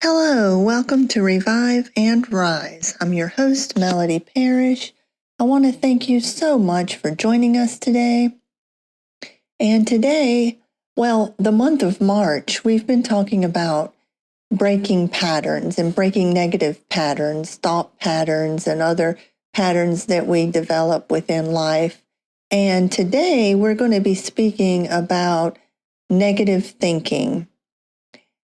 Hello, welcome to Revive and Rise. I'm your host, Melody Parrish. I want to thank you so much for joining us today. And today, the month of March, we've been talking about breaking patterns and breaking negative patterns, thought patterns, and other patterns that we develop within life. And today, we're going to be speaking about negative thinking.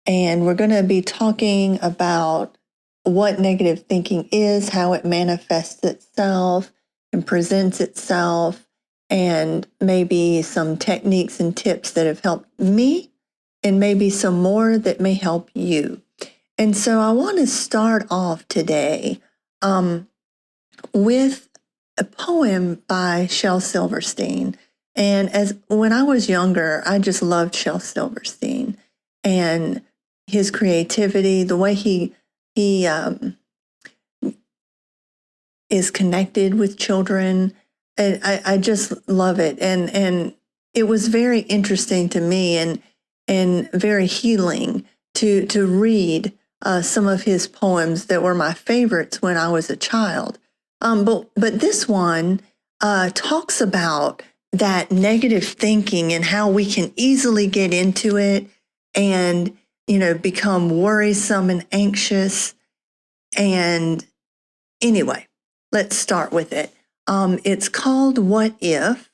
And we're going to be talking about what negative thinking is, how it manifests itself and presents itself, and maybe some techniques and tips that have helped me, and maybe some more that may help you. And so I want to start off today with a poem by Shel Silverstein. And when I was younger, I just loved Shel Silverstein and his creativity, the way he is connected with children. And I just love it. And it was very interesting to me and very healing to read some of his poems that were my favorites when I was a child. But this one talks about that negative thinking and how we can easily get into it and become worrisome and anxious. And anyway, let's start with it. It's called What If?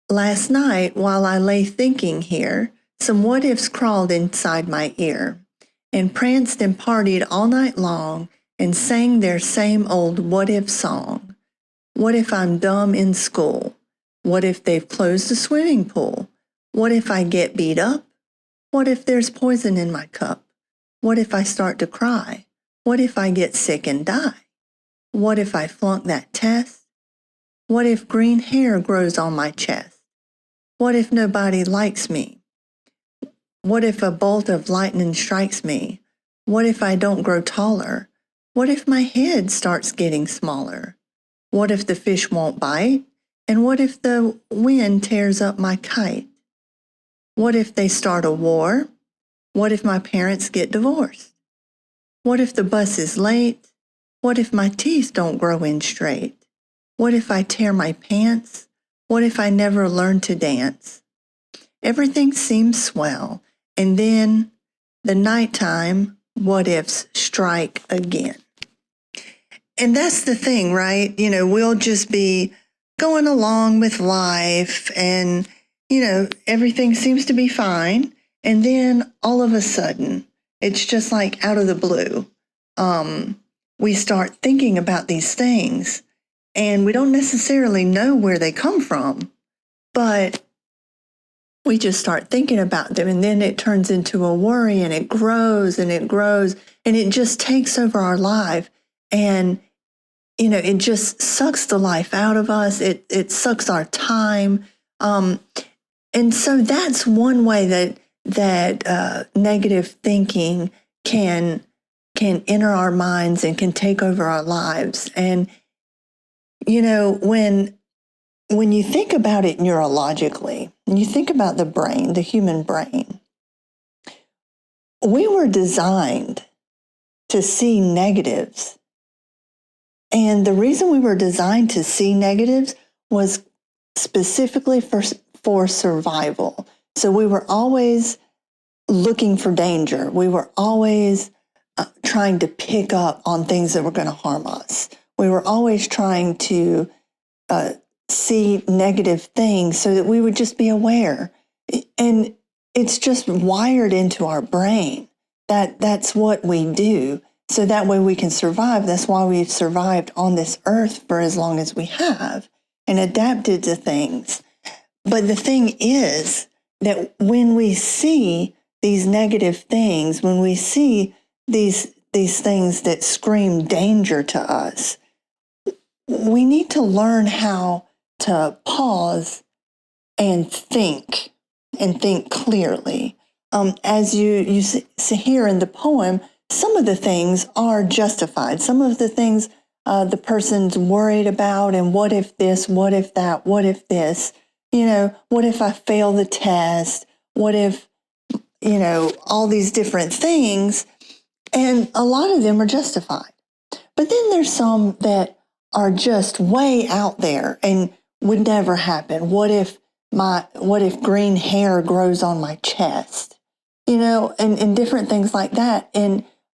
Last night, while I lay thinking here, some what ifs crawled inside my ear and pranced and partied all night long and sang their same old what if song. What if I'm dumb in school? What if they've closed the swimming pool? What if I get beat up? What if there's poison in my cup? What if I start to cry? What if I get sick and die? What if I flunk that test? What if green hair grows on my chest? What if nobody likes me? What if a bolt of lightning strikes me? What if I don't grow taller? What if my head starts getting smaller? What if the fish won't bite? And what if the wind tears up my kite? What if they start a war? What if my parents get divorced? What if the bus is late? What if my teeth don't grow in straight? What if I tear my pants? What if I never learn to dance? Everything seems swell, and then the nighttime what ifs strike again. And that's the thing, right? We'll just be going along with life and everything seems to be fine. And then all of a sudden, it's just like out of the blue. We start thinking about these things and we don't necessarily know where they come from, but we just start thinking about them. And then it turns into a worry and it grows and it grows and it just takes over our life. And, it just sucks the life out of us. It sucks our time. And so that's one way that negative thinking can enter our minds and can take over our lives. And when you think about it neurologically, and you think about the brain, the human brain, we were designed to see negatives. And the reason we were designed to see negatives was specifically for survival. So we were always looking for danger. We were always trying to pick up on things that were going to harm us. We were always trying to see negative things so that we would just be aware. And it's just wired into our brain that that's what we do. So that way we can survive. That's why we've survived on this earth for as long as we have and adapted to things. But the thing is that when we see these negative things, when we see these things that scream danger to us, we need to learn how to pause and think clearly. As you see here in the poem, some of the things are justified. Some of the things the person's worried about, and what if this, what if that, what if this, what if I fail the test? What if all these different things, and a lot of them are justified. But then there's some that are just way out there and would never happen. What if green hair grows on my chest? And different things like that.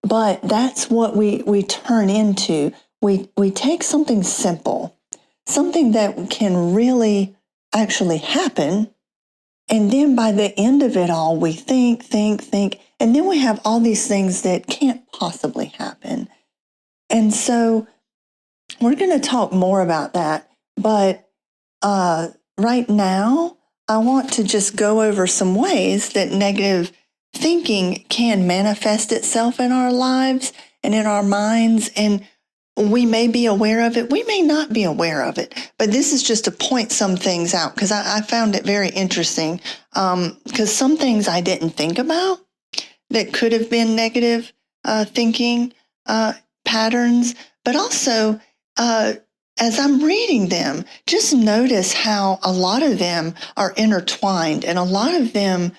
But that's what we turn into. We take something simple, something that can really actually happen, and then by the end of it all, we think, and then we have all these things that can't possibly happen. And so we're going to talk more about that. But right now, I want to just go over some ways that negative thinking can manifest itself in our lives and in our minds. And we may be aware of it. We may not be aware of it. But this is just to point some things out, because I found it very interesting, because some things I didn't think about that could have been negative thinking patterns. But also, as I'm reading them, just notice how a lot of them are intertwined and a lot of them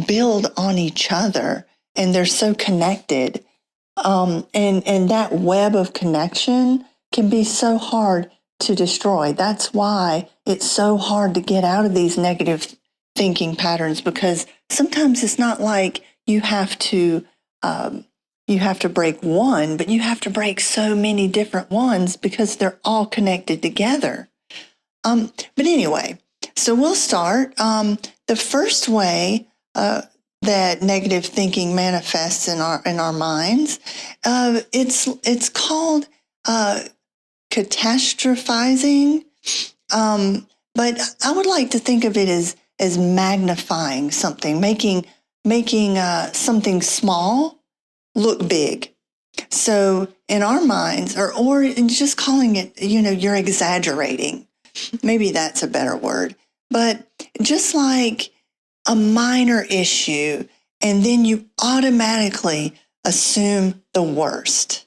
build on each other, and they're so connected. And that web of connection can be so hard to destroy. That's why it's so hard to get out of these negative thinking patterns, because sometimes it's not like you have to break one, but you have to break so many different ones because they're all connected together. But anyway, so we'll start. The first way that negative thinking manifests in our minds, it's called catastrophizing. But I would like to think of it as magnifying something, making something small look big. So in our minds, or just calling it, you're exaggerating. Maybe that's a better word. But just like a minor issue, and then you automatically assume the worst.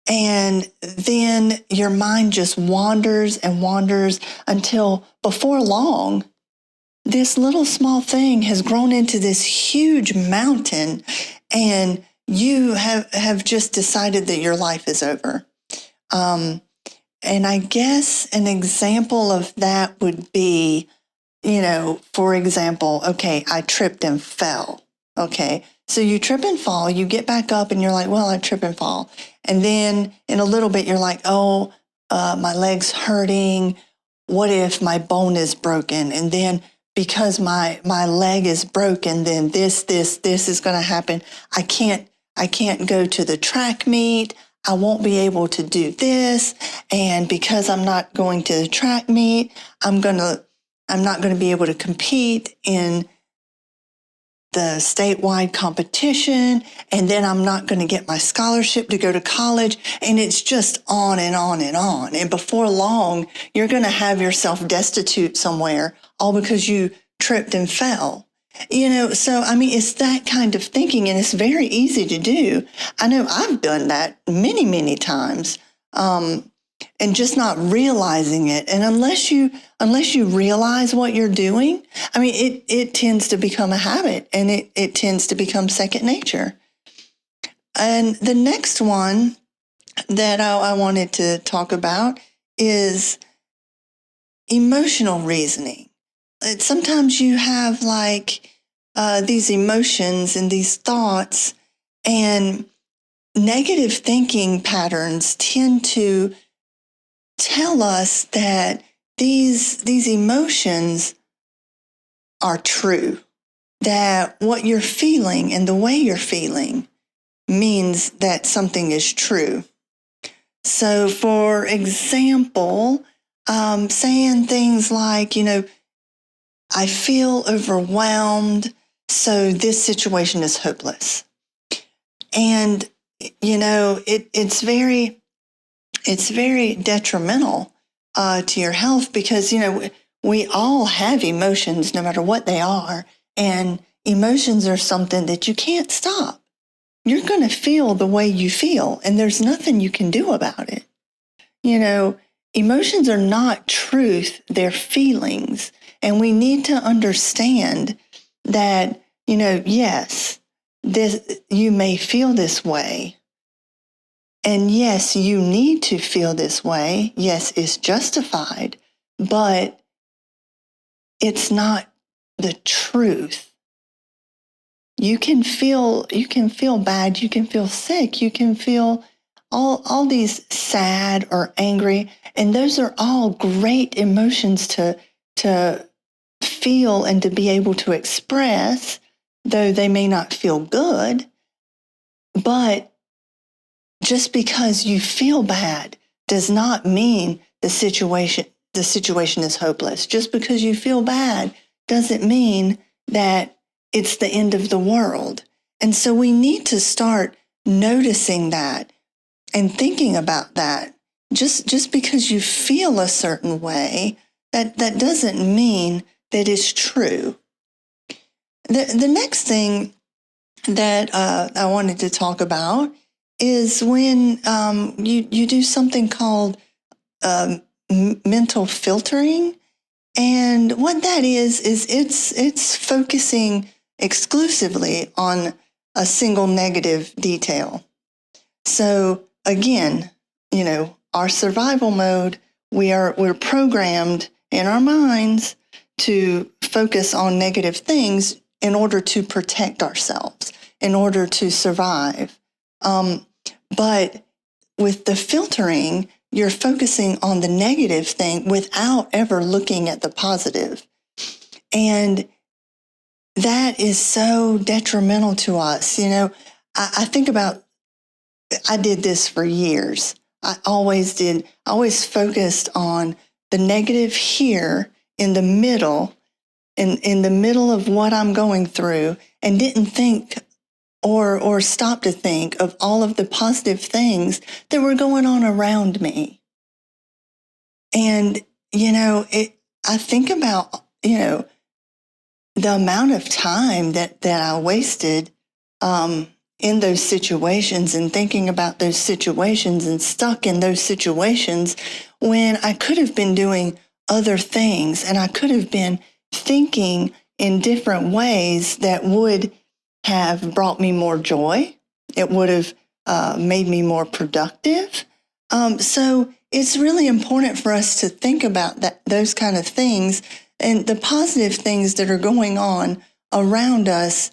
And then your mind just wanders and wanders until before long, this little small thing has grown into this huge mountain, and you have just decided that your life is over. And I guess an example of that would be, for example, okay, I tripped and fell. Okay, so you trip and fall, you get back up and you're like, well, I trip and fall. And then in a little bit, you're like, oh, my leg's hurting. What if my bone is broken? And then because my leg is broken, then this is going to happen. I can't go to the track meet. I won't be able to do this. And because I'm not going to the track meet, I'm not going to be able to compete in the statewide competition. And then I'm not going to get my scholarship to go to college. And it's just on and on and on. And before long, you're going to have yourself destitute somewhere, all because you tripped and fell. So, it's that kind of thinking, and it's very easy to do. I know I've done that many, many times, and just not realizing it. And unless you realize what you're doing, it tends to become a habit, and it tends to become second nature. And the next one that I wanted to talk about is emotional reasoning. Sometimes you have these emotions and these thoughts, and negative thinking patterns tend to tell us that these emotions are true, that what you're feeling and the way you're feeling means that something is true. So, for example, saying things like, I feel overwhelmed, so this situation is hopeless. And, it's very detrimental to your health, because, we all have emotions no matter what they are. And emotions are something that you can't stop. You're going to feel the way you feel, and there's nothing you can do about it. Emotions are not truth, they're feelings. And we need to understand that Yes, you may feel this way. And yes, you need to feel this way. Yes, it's justified, but it's not the truth. You can feel bad, you can feel sick, you can feel all these sad or angry, and those are all great emotions to feel and to be able to express, though they may not feel good. But just because you feel bad does not mean the situation is hopeless. Just because you feel bad doesn't mean that it's the end of the world. And so we need to start noticing that and thinking about that. Just because you feel a certain way, that doesn't mean that it's true. The next thing that I wanted to talk about is when you do something called mental filtering. And what that is it's focusing exclusively on a single negative detail. So again, our survival mode, we're programmed in our minds to focus on negative things in order to protect ourselves, in order to survive. But with the filtering, you're focusing on the negative thing without ever looking at the positive. And that is so detrimental to us. I think about, I did this for years. I always focused on the negative here in the middle, in the middle of what I'm going through, and didn't think or stop to think of all of the positive things that were going on around me. And, I think about, the amount of time that I wasted in those situations and thinking about those situations and stuck in those situations when I could have been doing other things and I could have been thinking in different ways that would have brought me more joy. It would have made me more productive. So it's really important for us to think about those kind of things and the positive things that are going on around us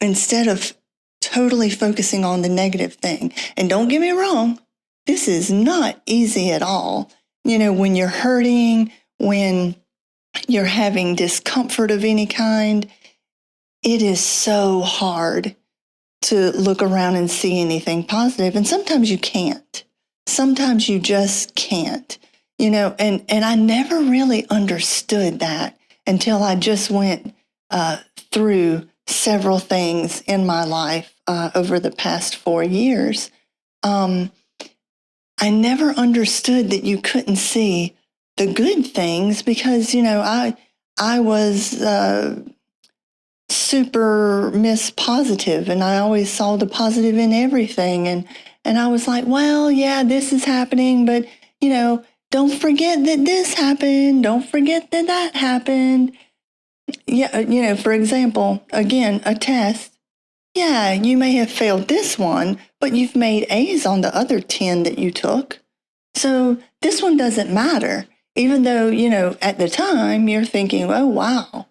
instead of totally focusing on the negative thing. And don't get me wrong, this is not easy at all. When you're hurting, when you're having discomfort of any kind, it is so hard to look around and see anything positive. And sometimes you can't. Sometimes you just can't, and I never really understood that until I just went through several things in my life over the past 4 years. I never understood that you couldn't see the good things because, I was super Miss Positive, and I always saw the positive in everything. And I was like, well, yeah, this is happening, but, don't forget that this happened. Don't forget that that happened. Yeah, for example, again, a test. Yeah, you may have failed this one, but you've made A's on the other 10 that you took. So this one doesn't matter, even though, at the time you're thinking, oh, wow,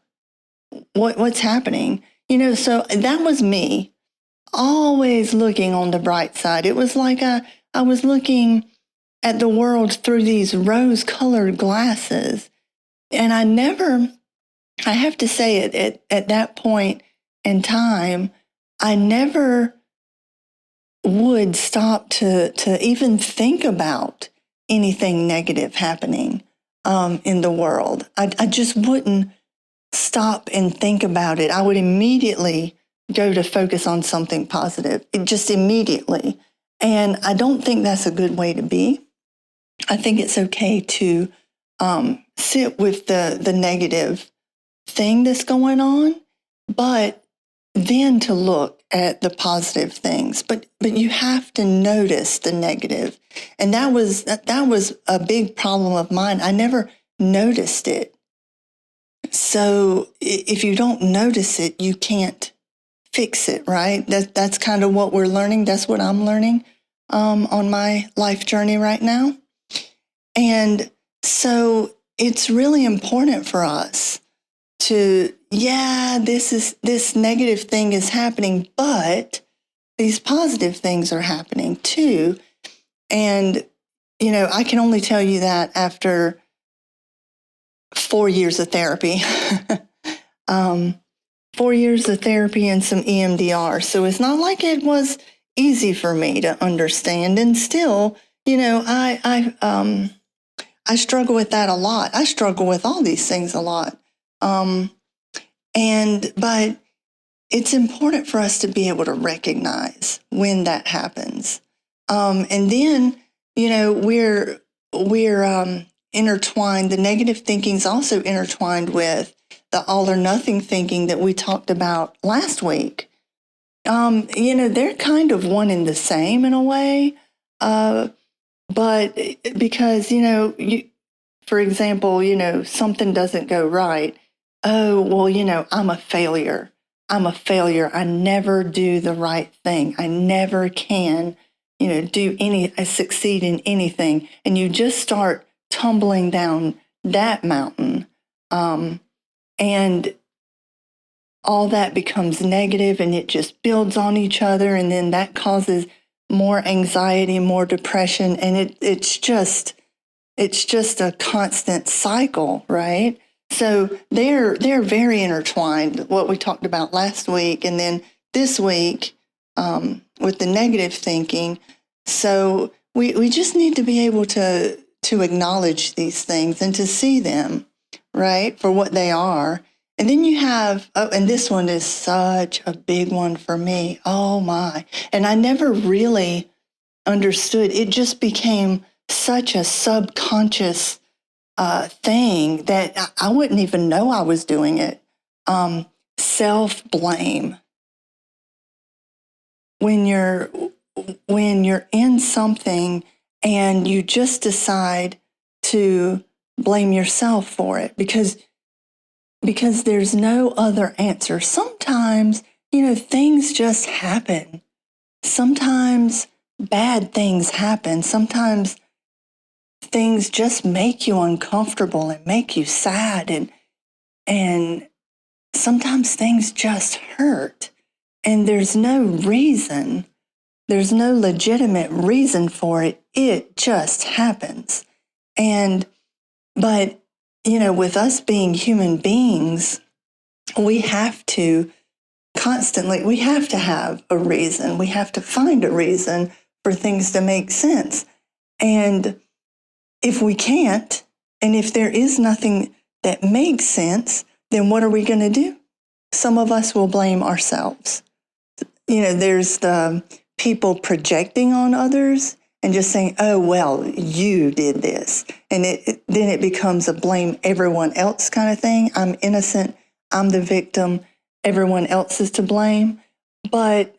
what's happening? So that was me, always looking on the bright side. It was like I was looking at the world through these rose-colored glasses. And I have to say it at that point in time, I never would stop to even think about anything negative happening in the world. I just wouldn't stop and think about it. I would immediately go to focus on something positive, just immediately. And I don't think that's a good way to be. I think it's okay to sit with the negative thing that's going on, but then to look at the positive things. But you have to notice the negative. And that was a big problem of mine. I never noticed it. So if you don't notice it, you can't fix it, right? That's kind of what we're learning. That's what I'm learning on my life journey right now. And so it's really important for us to, this negative thing is happening, but these positive things are happening too. And, I can only tell you that after 4 years of therapy. 4 years of therapy and some EMDR. So it's not like it was easy for me to understand. And still, I struggle with that a lot. I struggle with all these things a lot. But it's important for us to be able to recognize when that happens. And then, we're intertwined. The negative thinking is also intertwined with the all or nothing thinking that we talked about last week. They're kind of one and the same in a way. But because, for example, something doesn't go right. Oh, well, I'm a failure. I never do the right thing. I never can, succeed in anything. And you just start tumbling down that mountain. And all that becomes negative and it just builds on each other. And then that causes more anxiety, more depression. And it's just a constant cycle, right? So they're very intertwined, what we talked about last week. And then this week with the negative thinking. So we just need to be able to acknowledge these things and to see them, right, for what they are. And then you have, and this one is such a big one for me. Oh my. And I never really understood. It just became such a subconscious thing that I wouldn't even know I was doing it. Self-blame. When you're in something and you just decide to blame yourself for it because there's no other answer. Sometimes, things just happen. Sometimes bad things happen. Sometimes things just make you uncomfortable and make you sad. And sometimes things just hurt. And there's no reason. There's no legitimate reason for it. It just happens. But with us being human beings, we have to have a reason. We have to find a reason for things to make sense. And if we can't, and if there is nothing that makes sense, then what are we going to do? Some of us will blame ourselves. There's the people projecting on others and just saying, oh, well, you did this. And then it becomes a blame everyone else kind of thing. I'm innocent. I'm the victim. Everyone else is to blame. But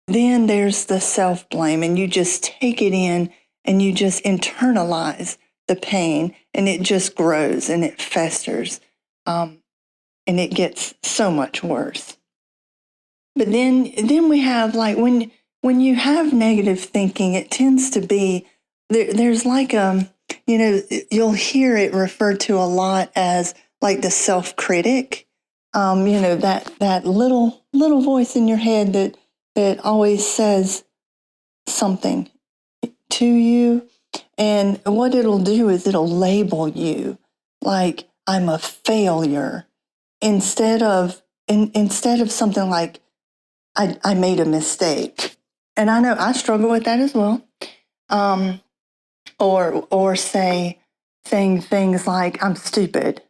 then there's the self-blame, and you just take it in and you just internalize the pain, and it just grows and it festers. And it gets so much worse. But then we have, like, when you have negative thinking, it tends to be, there's like you'll hear it referred to a lot as like the self-critic, that little voice in your head that always says something to you. And what it'll do is it'll label you like, I'm a failure, instead of something like, I made a mistake. And I know I struggle with that as well. Or saying things like, I'm stupid,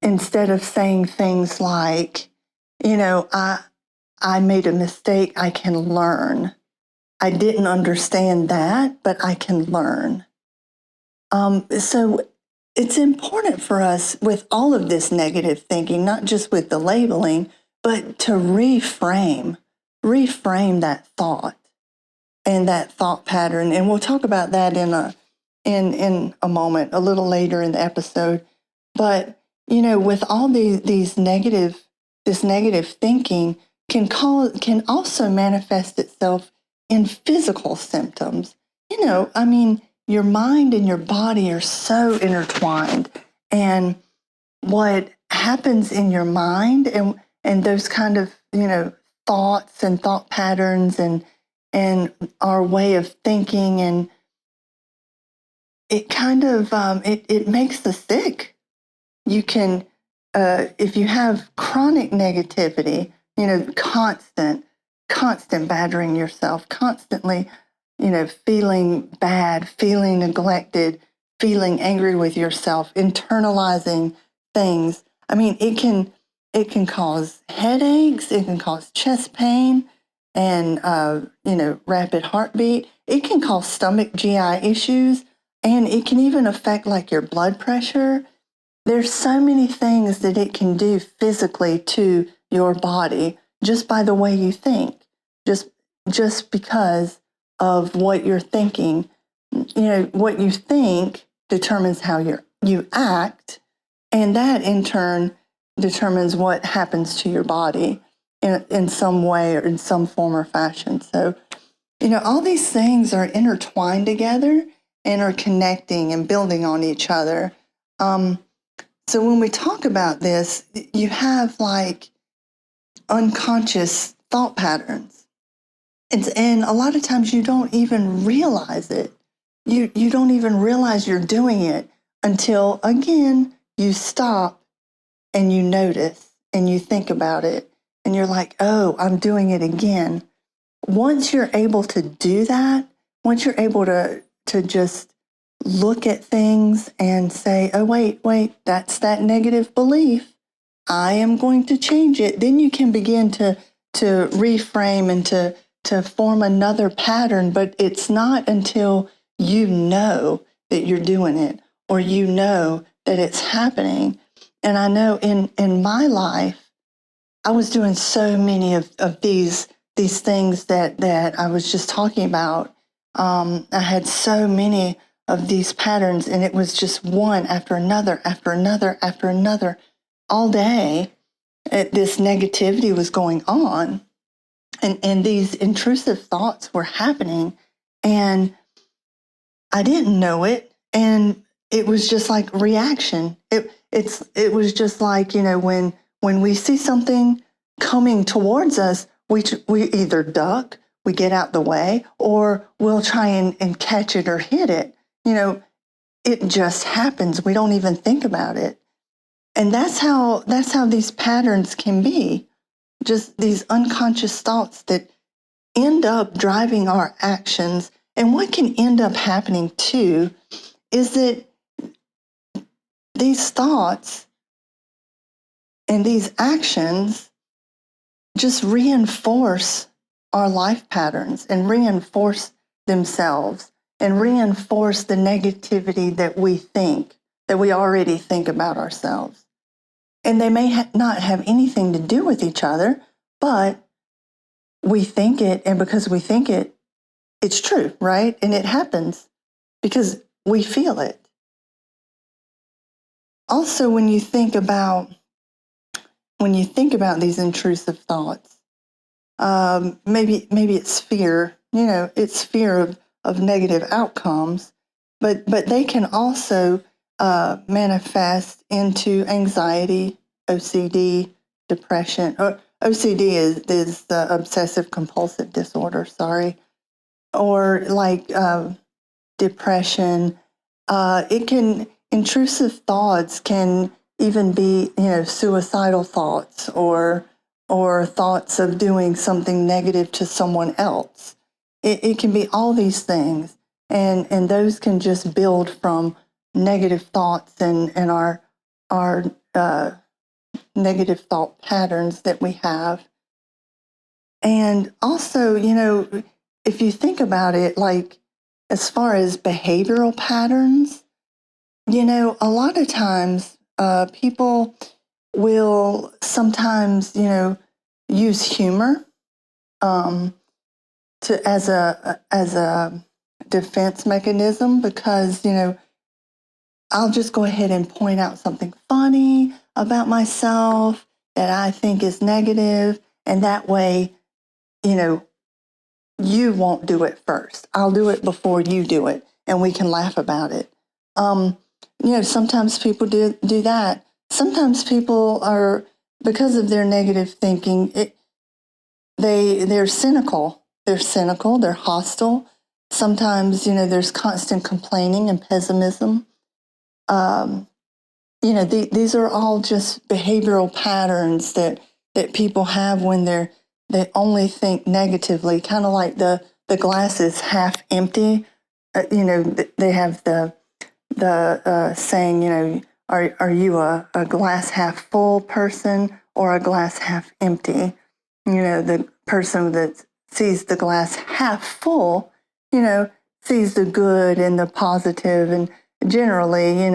instead of saying things like, I made a mistake, I can learn. I didn't understand that, but I can learn. So it's important for us with all of this negative thinking, not just with the labeling, but to reframe that thought and that thought pattern. And we'll talk about that in a moment, a little later in the episode. But with all this negative thinking can also manifest itself in physical symptoms. I mean, your mind and your body are so intertwined, and what happens in your mind and those kind of thoughts and thought patterns and our way of thinking, and it kind of it makes us sick. You can if you have chronic negativity, constant battering yourself, constantly feeling bad, feeling neglected, feeling angry with yourself, internalizing things. I mean, it can cause headaches, it can cause chest pain, and rapid heartbeat. It can cause stomach GI issues, and it can even affect like your blood pressure. There's so many things that it can do physically to your body just by the way you think, just because of what you're thinking. What you think determines how you act, and that in turn determines what happens to your body in some way or in some form or fashion. So, all these things are intertwined together and are connecting and building on each other. So when we talk about this, you have like unconscious thought patterns. And a lot of times you don't even realize it. You don't even realize you're doing it until, again, you stop and you notice and you think about it. And you're like, oh, I'm doing it again. Once you're able to do that, once you're able to just look at things and say, oh, wait, that's that negative belief. I am going to change it. Then you can begin to reframe and to form another pattern. But it's not until you know that you're doing it or you know that it's happening. And I know in my life, I was doing so many of these things that I was just talking about. I had so many of these patterns, and it was just one after another, after another, after another, all day. This negativity was going on, and these intrusive thoughts were happening, and I didn't know it, and it was just like reaction. It was just like when we see something coming towards us, we either duck, we get out the way, or we'll try and catch it or hit it. It just happens. We don't even think about it. And that's how these patterns can be. Just these unconscious thoughts that end up driving our actions. And what can end up happening too is that these thoughts and these actions just reinforce our life patterns and reinforce themselves and reinforce the negativity that we already think about ourselves. And they may not have anything to do with each other, but we think it, and because we think it, it's true, right? And it happens because we feel it. Also, when you think about these intrusive thoughts, maybe it's fear. It's fear of negative outcomes, but they can also manifest into anxiety, OCD, depression. Or OCD is the obsessive compulsive disorder. Sorry, or like depression. Intrusive thoughts can even be, suicidal thoughts or thoughts of doing something negative to someone else. It can be all these things, and those can just build from negative thoughts and our negative thought patterns that we have. And also, if you think about it, like as far as behavioral patterns, a lot of times people will sometimes, use humor to as a defense mechanism because I'll just go ahead and point out something funny about myself that I think is negative, and that way, you know, you won't do it first. I'll do it before you do it, and we can laugh about it. Sometimes people do that. Sometimes people are, because of their negative thinking, they're cynical. They're cynical. They're hostile. Sometimes, there's constant complaining and pessimism. These are all just behavioral patterns that people have when they only think negatively, kind of like the glass is half empty. They have the saying, are you a glass half full person or a glass half empty? The person that sees the glass half full, sees the good and the positive, and generally,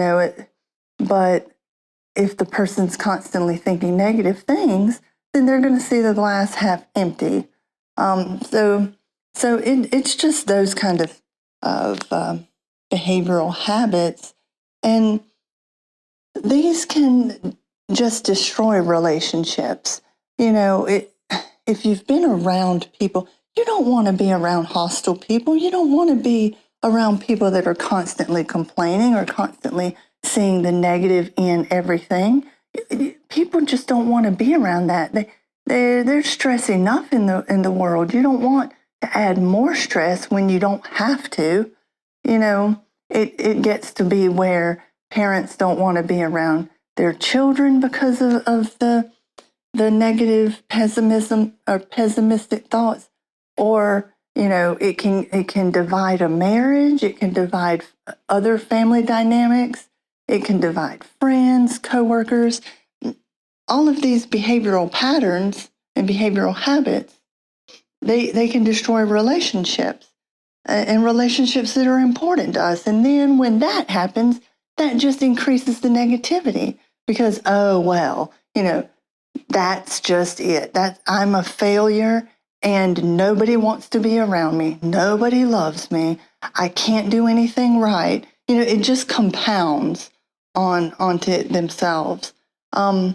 but if the person's constantly thinking negative things, then they're going to see the glass half empty. It's just those kind of behavioral habits, and these can just destroy relationships. If you've been around people, you don't want to be around hostile people. You don't want to be around people that are constantly complaining or constantly seeing the negative in everything. People just don't want to be around that. There's stress enough in the world. You don't want to add more stress when you don't have to. It gets to be where parents don't want to be around their children because of the negative pessimism or pessimistic thoughts, or it can divide a marriage. It can divide other family dynamics. It can divide friends, coworkers. All of these behavioral patterns and behavioral habits, they can destroy relationships, and relationships that are important to us. And then when that happens, that just increases the negativity because, oh, well, that's just it. That I'm a failure and nobody wants to be around me. Nobody loves me. I can't do anything right. It just compounds onto themselves. I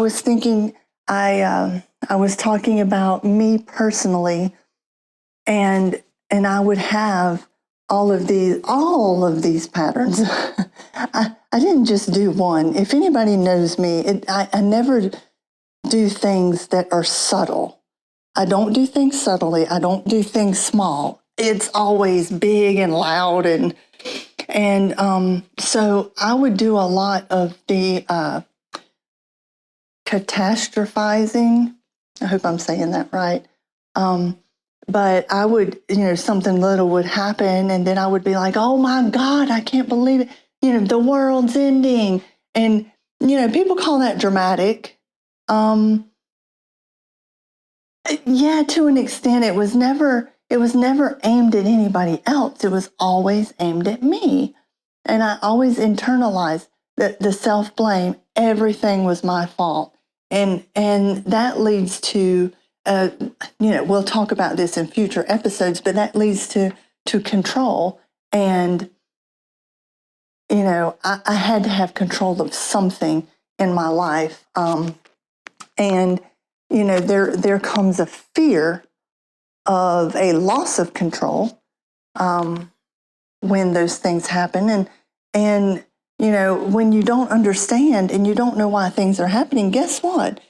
was thinking, I was talking about me personally, and I would have all of these patterns. I didn't just do one. If anybody knows me, I never do things that are subtle. I don't do things subtly. I don't do things small. It's always big and loud, and so I would do a lot of the catastrophizing. I hope I'm saying that right. But I would, something little would happen, and then I would be like, oh my God, I can't believe it. The world's ending. And, people call that dramatic. Yeah, to an extent. It was never aimed at anybody else. It was always aimed at me. And I always internalized the self-blame. Everything was my fault. And that leads to, we'll talk about this in future episodes, but that leads to control. And, I had to have control of something in my life. And, there comes a fear of a loss of control when those things happen. And when you don't understand and you don't know why things are happening, guess what?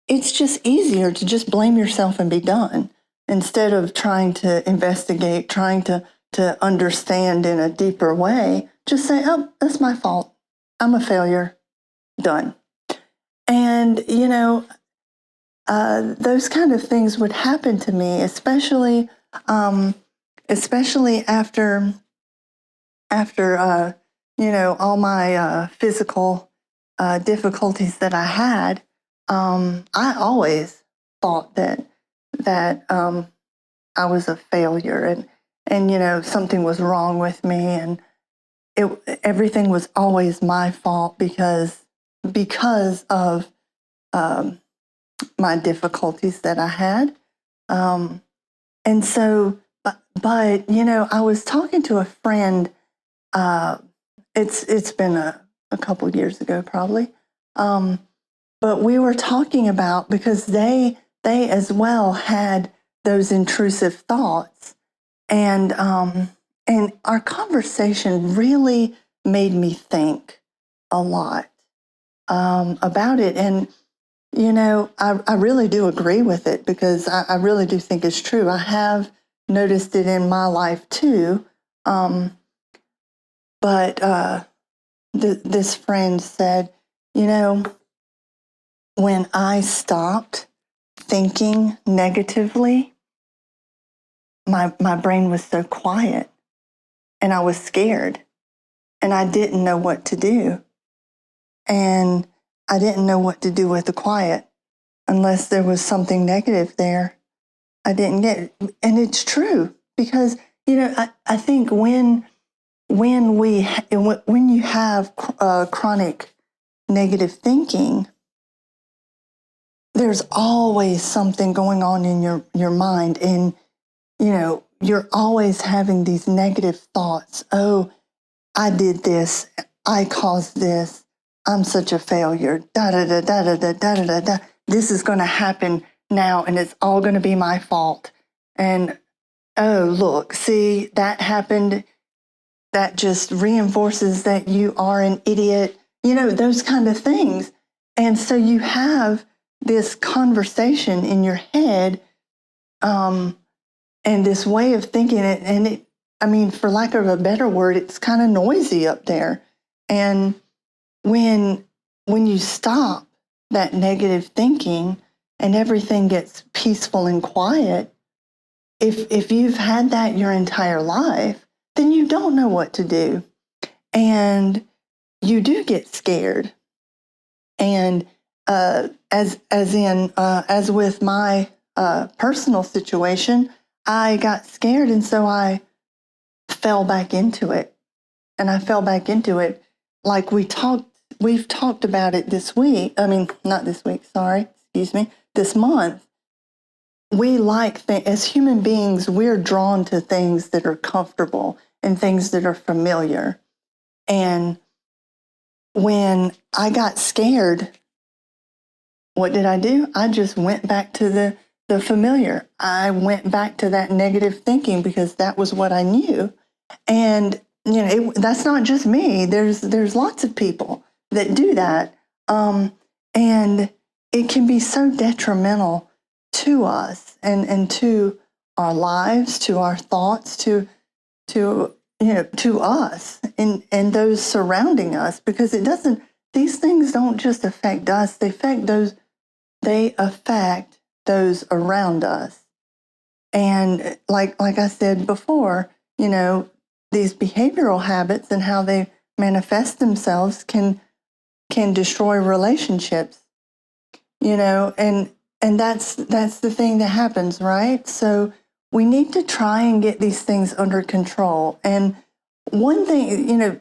It's just easier to just blame yourself and be done instead of trying to investigate, trying to understand in a deeper way. Just say, oh, that's my fault. I'm a failure. Done. And, those kind of things would happen to me, especially after all my physical difficulties that I had. I always thought that I was a failure, and something was wrong with me, and everything was always my fault because of my difficulties that I had. And so, but I was talking to a friend It's been a couple years ago probably. But we were talking about, because they as well had those intrusive thoughts, and our conversation really made me think a lot about it. And I really do agree with it, because I really do think it's true. I have noticed it in my life too. But this friend said, when I stopped thinking negatively, my brain was so quiet, and I was scared, and I didn't know what to do. And I didn't know what to do with the quiet unless there was something negative there. I didn't get it. And it's true, because, I think when you have chronic negative thinking, there's always something going on in your mind. And, you're always having these negative thoughts. Oh, I did this. I caused this. I'm such a failure. Da da da da da da da da da. This is going to happen now, and it's all going to be my fault. And oh, look, see, that happened. That just reinforces that you are an idiot. Those kind of things. And so you have this conversation in your head, and this way of thinking it, and for lack of a better word, it's kind of noisy up there. And when you stop that negative thinking and everything gets peaceful and quiet, if you've had that your entire life, then you don't know what to do. And you do get scared. And as with my personal situation, I got scared, and so I fell back into it. And I fell back into it like we've talked about it this week. Not this week, sorry, excuse me, this month. We as human beings, we're drawn to things that are comfortable and things that are familiar. And when I got scared, what did I do? I just went back to the familiar. I went back to that negative thinking, because that was what I knew. And that's not just me. There's lots of people that do that, and it can be so detrimental to us and to our lives, to our thoughts, to us and those surrounding us, because these things don't just affect us, they affect those around us. And like I said before, these behavioral habits and how they manifest themselves can destroy relationships, and that's the thing that happens, right? So we need to try and get these things under control. And one thing,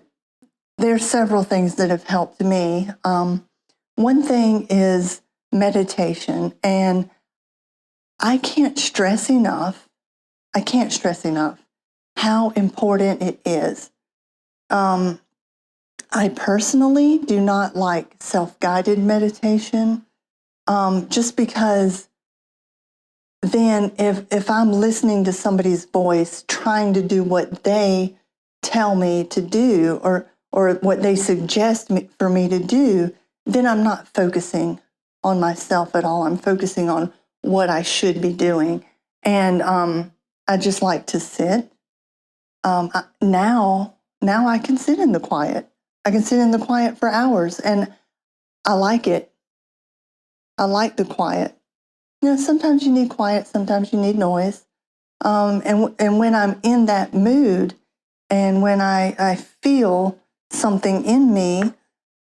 there's several things that have helped me. One thing is meditation, and I can't stress enough how important it is. I personally do not like self-guided meditation, just because then if I'm listening to somebody's voice trying to do what they tell me to do, or what they suggest for me to do, then I'm not focusing on myself at all. I'm focusing on what I should be doing. And I just like to sit. Now I can sit in the quiet. I can sit in the quiet for hours, and I like it. I like the quiet. Sometimes you need quiet, sometimes you need noise. And when I'm in that mood, and when I feel something in me,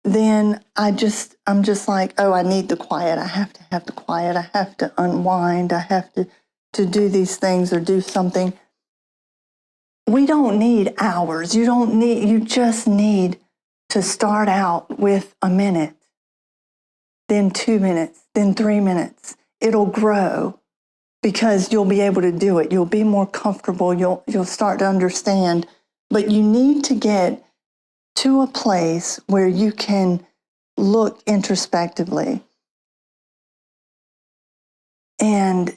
then I'm just like, oh, I need the quiet. I have to have the quiet. I have to unwind. I have to do these things or do something. We don't need hours. You just need to start out with a minute, then 2 minutes, then 3 minutes. It'll grow, because you'll be able to do it. You'll be more comfortable. You'll start to understand. But you need to get to a place where you can look introspectively, and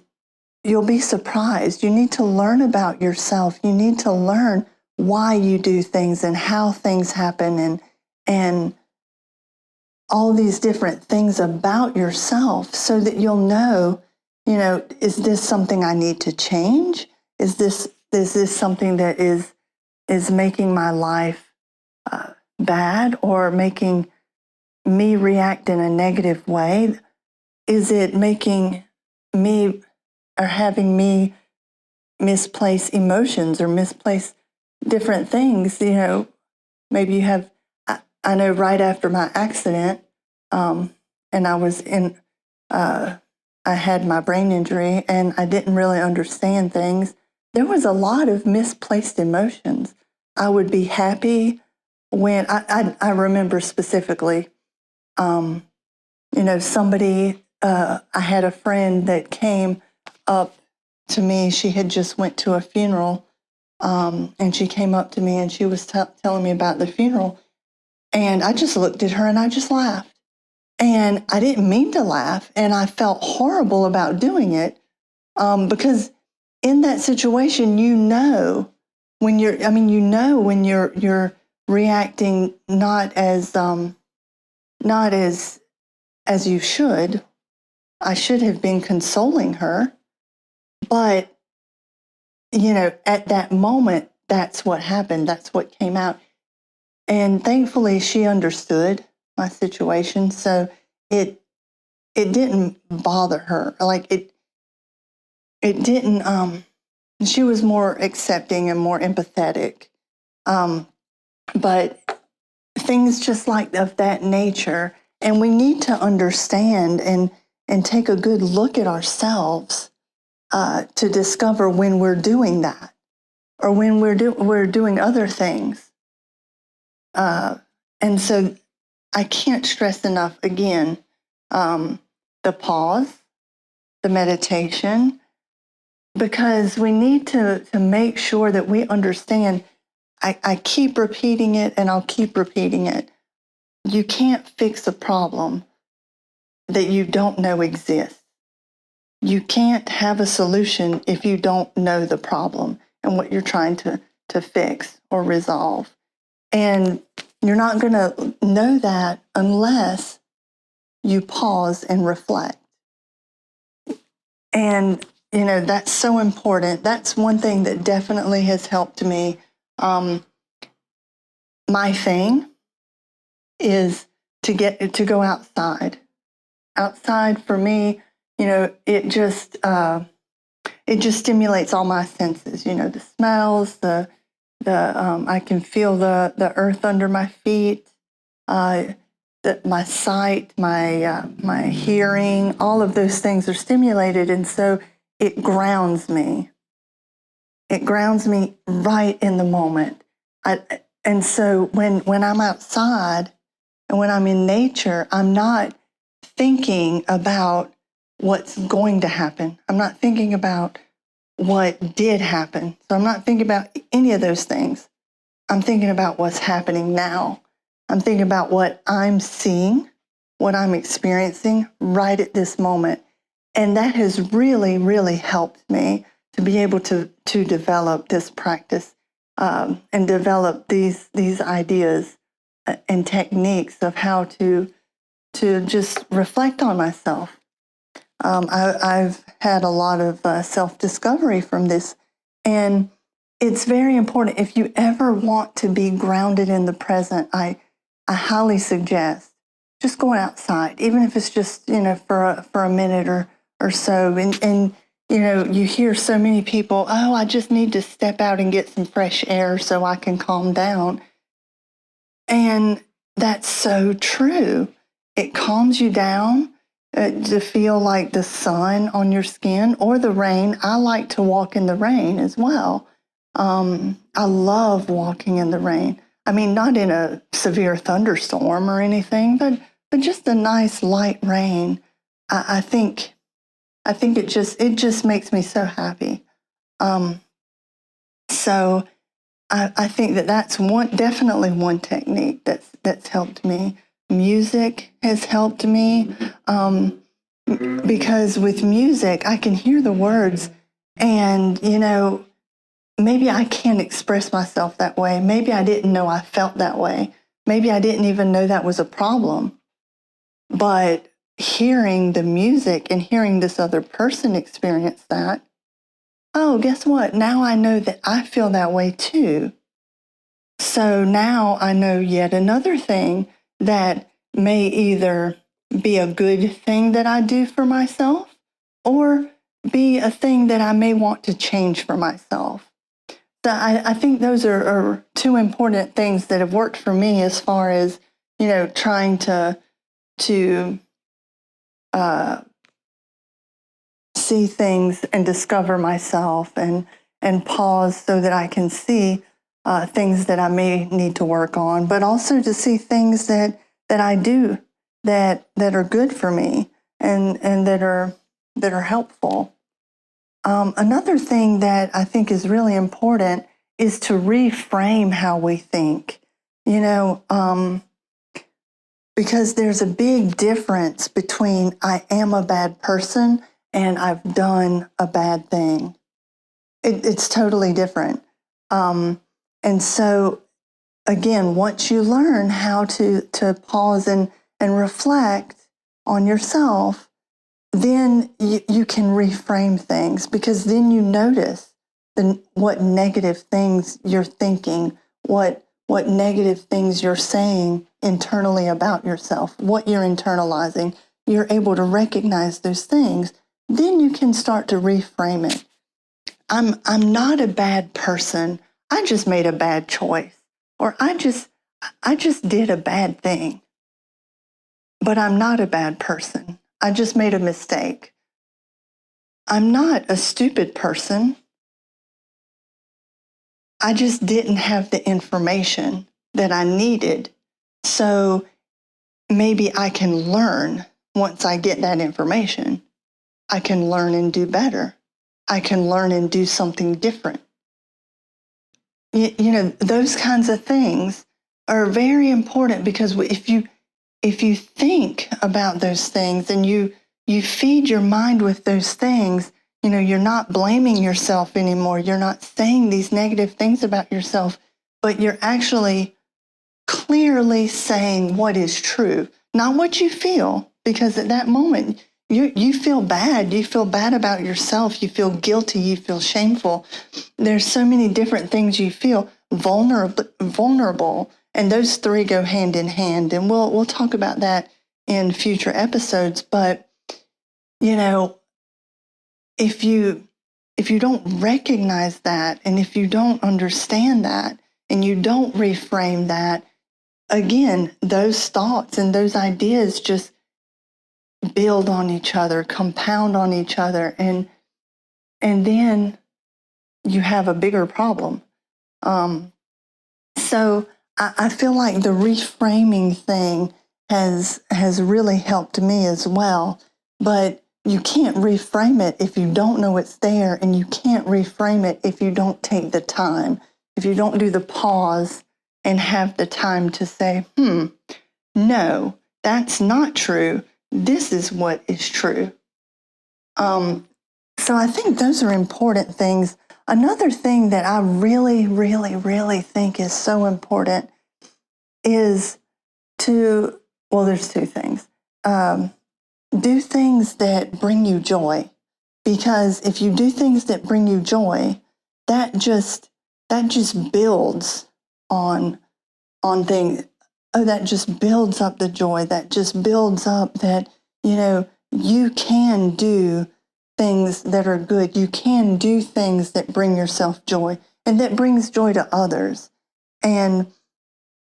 you'll be surprised. You need to learn about yourself. You need to learn why you do things and how things happen, and all these different things about yourself, so that you'll know, is this something I need to change? Is this something that is making my life bad, or making me react in a negative way? Is it making me, or having me misplace emotions or misplace different things? Maybe you have, I know right after my accident, and I was I had my brain injury and I didn't really understand things. There was a lot of misplaced emotions. I would be happy when I remember specifically, somebody, I had a friend that came up to me. She had just went to a funeral, and she came up to me and she was telling me about the funeral. And I just looked at her and I just laughed. And I didn't mean to laugh, and I felt horrible about doing it, because in that situation, when you're reacting not as you should. I should have been consoling her, but at that moment, that's what happened. That's what came out. And thankfully, she understood my situation, so it didn't bother her. Like it didn't. She was more accepting and more empathetic. But things just like of that nature, and we need to understand and take a good look at ourselves to discover when we're doing that, or when we're doing other things. And so I can't stress enough again, the pause, the meditation, because we need to make sure that we understand. I keep repeating it, and I'll keep repeating it. You can't fix a problem that you don't know exists. You can't have a solution if you don't know the problem and what you're trying to fix or resolve. And you're not going to know that unless you pause and reflect. And, that's so important. That's one thing that definitely has helped me. My thing is to go outside. Outside for me, it just stimulates all my senses. The smells, I can feel the earth under my feet, my sight, my hearing, all of those things are stimulated, and so it grounds me. It grounds me right in the moment. And so when I'm outside and when I'm in nature, I'm not thinking about what's going to happen. I'm not thinking about what did happen. So I'm not thinking about any of those things. I'm thinking about what's happening now. I'm thinking about what I'm seeing, what I'm experiencing right at this moment. And that has really, really helped me to be able to develop this practice, and develop these ideas and techniques of how to just reflect on myself. I've had a lot of self-discovery from this, and it's very important. If you ever want to be grounded in the present, I highly suggest just going outside, even if it's just for a minute or so. And you hear so many people, oh, I just need to step out and get some fresh air so I can calm down. And that's so true. It calms you down to feel like the sun on your skin or the rain. I like to walk in the rain as well. I love walking in the rain. I mean, not in a severe thunderstorm or anything, but just a nice light rain. I think it just makes me so happy. So I think that that's definitely one technique that's helped me. Music has helped me because with music, I can hear the words and, maybe I can't express myself that way. Maybe I didn't know I felt that way. Maybe I didn't even know that was a problem. But hearing the music and hearing this other person experience that, oh, guess what? Now I know that I feel that way too. So now I know yet another thing that may either be a good thing that I do for myself or be a thing that I may want to change for myself. So I think those are two important things that have worked for me as far as, trying to see things and discover myself and pause so that I can see things that I may need to work on, but also to see things that I do that are good for me and that are helpful. Another thing that I think is really important is to reframe how we think. Because there's a big difference between I am a bad person and I've done a bad thing. It's totally different. And so, again, once you learn how to pause and reflect on yourself, then you can reframe things because then you notice what negative things you're thinking, what negative things you're saying internally about yourself, what you're internalizing. You're able to recognize those things. Then you can start to reframe it. I'm not a bad person. I just made a bad choice, or I just did a bad thing. But I'm not a bad person. I just made a mistake. I'm not a stupid person. I just didn't have the information that I needed. So maybe I can learn once I get that information. I can learn and do better. I can learn and do something different. Those kinds of things are very important because if you think about those things and you feed your mind with those things, you're not blaming yourself anymore. You're not saying these negative things about yourself, but you're actually clearly saying what is true, not what you feel, because at that moment, you feel bad. You feel bad about yourself. You feel guilty. You feel shameful. There's so many different things you feel. Vulnerable. And those three go hand in hand. And we'll talk about that in future episodes. But, if you don't recognize that, and if you don't understand that, and you don't reframe that, again, those thoughts and those ideas just build on each other, compound on each other, and then you have a bigger problem. So I feel like the reframing thing has really helped me as well. But you can't reframe it if you don't know it's there, and you can't reframe it if you don't take the time, if you don't do the pause and have the time to say, no, that's not true. This is what is true. So I think those are important things. Another thing that I really, really, really think is so important is there's two things. Do things that bring you joy. Because if you do things that bring you joy, that just builds on things. Oh, that just builds up the joy. That just builds up that, you can do things that are good. You can do things that bring yourself joy and that brings joy to others. And,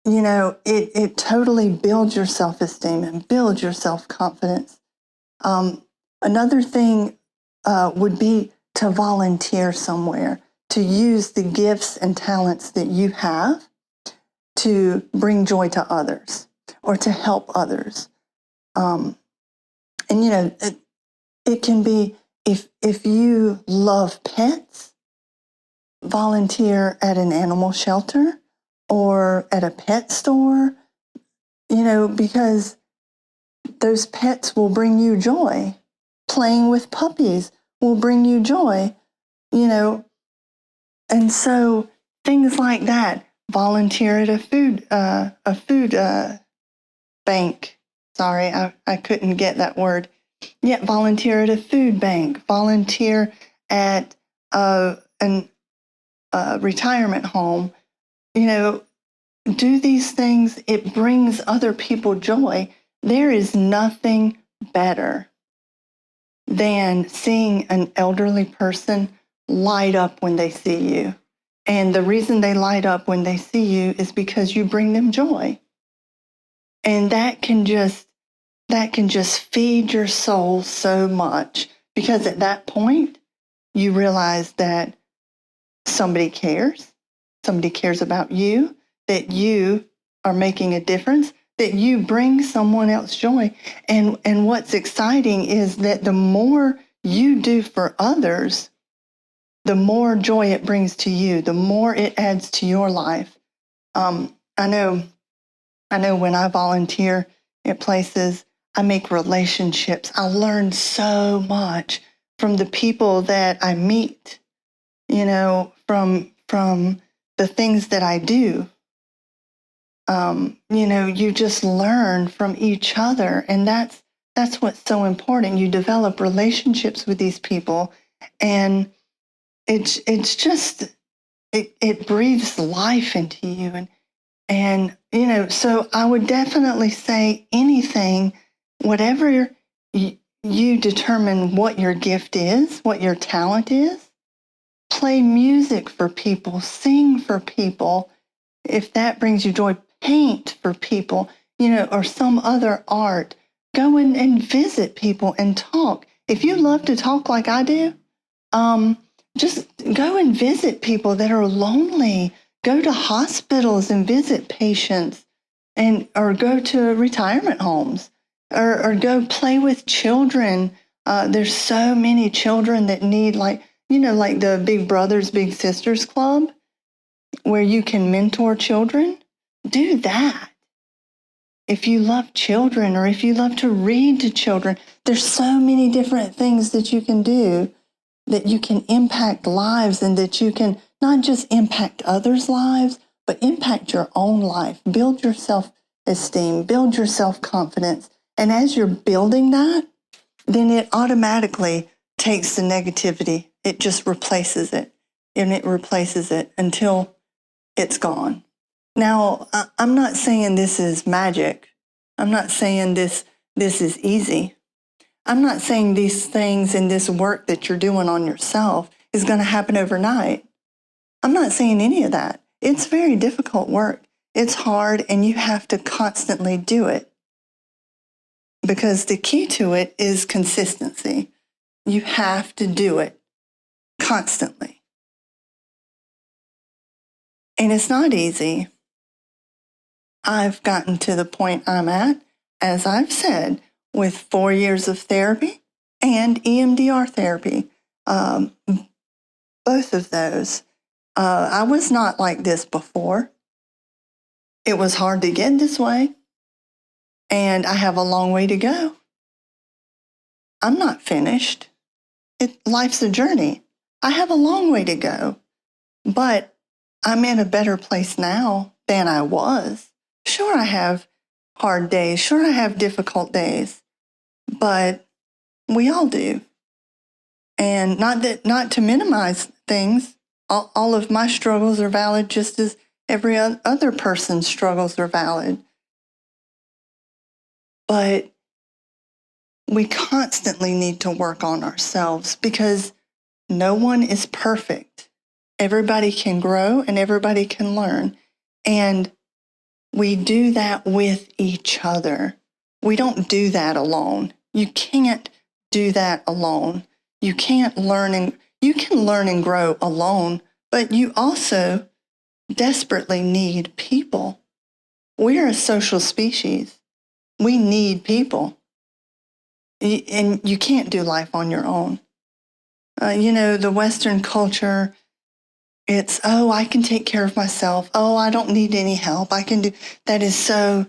it totally builds your self-esteem and builds your self-confidence. Another thing would be to volunteer somewhere, to use the gifts and talents that you have to bring joy to others or to help others. It can be if you love pets, volunteer at an animal shelter or at a pet store, because those pets will bring you joy. Playing with puppies will bring you joy, and so things like that. Volunteer at a food bank. Sorry, I couldn't get that word. Yeah, volunteer at a food bank. Volunteer at a retirement home. Do these things. It brings other people joy. There is nothing better than seeing an elderly person light up when they see you. And the reason they light up when they see you is because you bring them joy. And that can just feed your soul so much, because at that point you realize that somebody cares about you, that you are making a difference, that you bring someone else joy. And what's exciting is that the more you do for others, the more joy it brings to you, the more it adds to your life. I know when I volunteer at places, I make relationships. I learn so much from the people that I meet, from the things that I do. You just learn from each other, and that's what's so important. You develop relationships with these people, and it's just it breathes life into you, and so I would definitely say anything, whatever you determine what your gift is, what your talent is. Play music for people, sing for people, if that brings you joy. Paint for people, or some other art. Go in and visit people and talk. If you love to talk like I do, just go and visit people that are lonely. Go to hospitals and visit patients, or go to retirement homes, or go play with children. There's so many children that need, like the Big Brothers Big Sisters Club, where you can mentor children. Do that. If you love children, or if you love to read to children, there's so many different things that you can do, that you can impact lives, and that you can not just impact others' lives, but impact your own life. Build your self-esteem, build your self-confidence. And as you're building that, then it automatically takes the negativity. It just replaces it, and it replaces it until it's gone. Now, I'm not saying this is magic. I'm not saying this is easy. I'm not saying these things and this work that you're doing on yourself is going to happen overnight. I'm not saying any of that. It's very difficult work. It's hard, and you have to constantly do it, because the key to it is consistency. You have to do it constantly. And it's not easy. I've gotten to the point I'm at, as I've said, with 4 years of therapy and EMDR therapy. Both of those. I was not like this before. It was hard to get this way, and I have a long way to go. I'm not finished. Life's a journey. I have a long way to go, but I'm in a better place now than I was. Sure, I have hard days. Sure, I have difficult days, but we all do. And not to minimize things. All of my struggles are valid, just as every other person's struggles are valid. But we constantly need to work on ourselves, because no one is perfect. Everybody can grow and everybody can learn. And we do that with each other. We don't do that alone. You can't do that alone. You can't you can learn and grow alone, but you also desperately need people. We're a social species. We need people. And you can't do life on your own. The Western culture It's, oh, I can take care of myself. Oh, I don't need any help. I can do that is so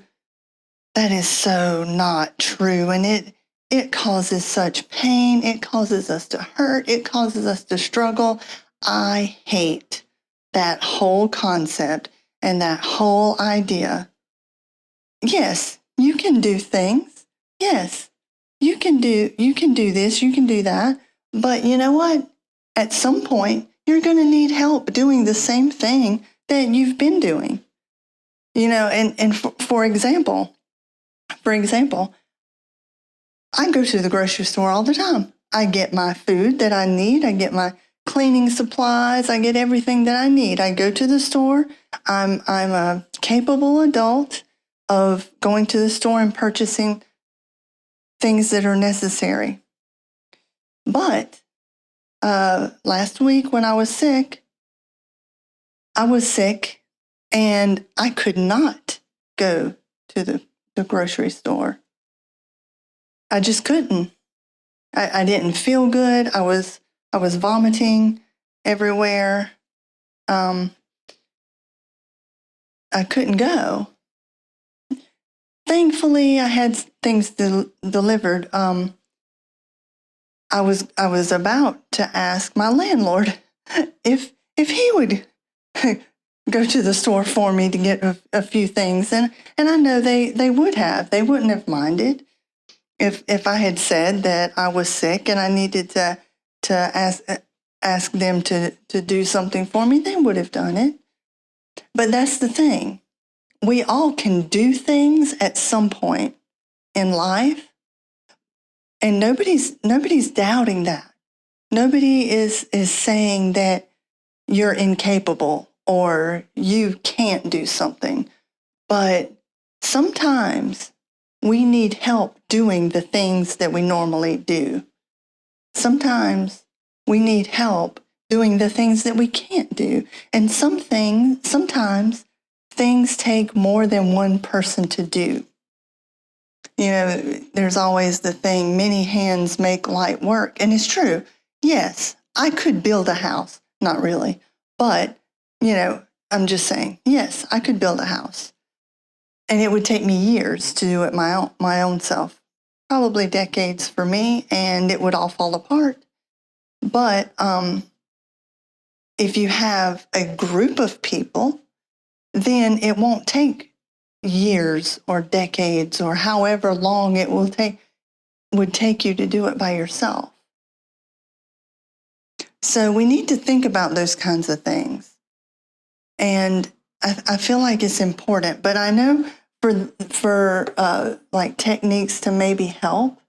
not true. And it causes such pain. It causes us to hurt. It causes us to struggle. I hate that whole concept and that whole idea. Yes, you can do things. Yes, you can do this, you can do that. But you know what? At some point, you're going to need help doing the same thing that you've been doing. And for example, I go to the grocery store all the time. I get my food that I need. I get my cleaning supplies. I get everything that I need. I go to the store. I'm a capable adult of going to the store and purchasing things that are necessary. But last week when I was sick and I could not go to the grocery store. I just couldn't. I didn't feel good. I was vomiting everywhere. I couldn't go. Thankfully, I had things delivered. I was about to ask my landlord if he would go to the store for me to get a few things, and I know they would have. They wouldn't have minded if I had said that I was sick and I needed to ask them to do something for me. They would have done it. But that's the thing. We all can do things at some point in life, and nobody's doubting that. Nobody is saying that you're incapable or you can't do something. But sometimes we need help doing the things that we normally do. Sometimes we need help doing the things that we can't do. And sometimes things take more than one person to do. There's always the thing, many hands make light work. And it's true. Yes, I could build a house. Not really. But, I'm just saying, yes, I could build a house. And it would take me years to do it my own self. Probably decades for me, and it would all fall apart. But if you have a group of people, then it won't take years or decades or however long it would take you to do it by yourself. So we need to think about those kinds of things. And I feel like it's important, but I know for like techniques to maybe help,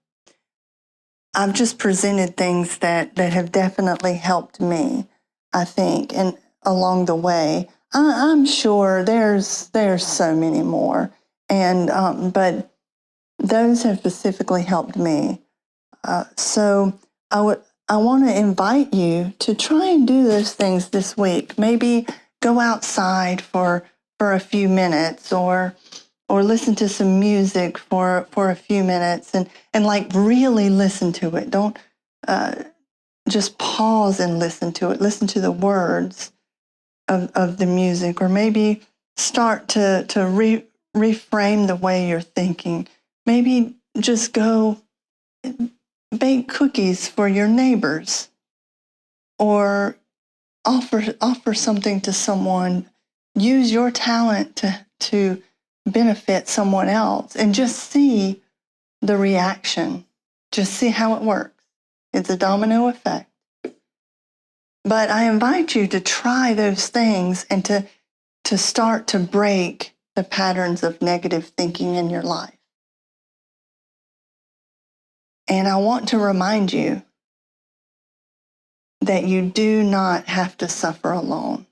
I've just presented things that have definitely helped me, I think, and along the way. I'm sure there's so many more, and but those have specifically helped me. So I want to invite you to try and do those things this week. Maybe go outside for a few minutes, or listen to some music for a few minutes, and like really listen to it. Don't just pause and listen to it. Listen to the words of the music, or maybe start to reframe the way you're thinking. Maybe just go bake cookies for your neighbors, or offer something to someone. Use your talent to benefit someone else, and just see the reaction. Just see how it works. It's a domino effect. But I invite you to try those things and to start to break the patterns of negative thinking in your life. And I want to remind you that you do not have to suffer alone.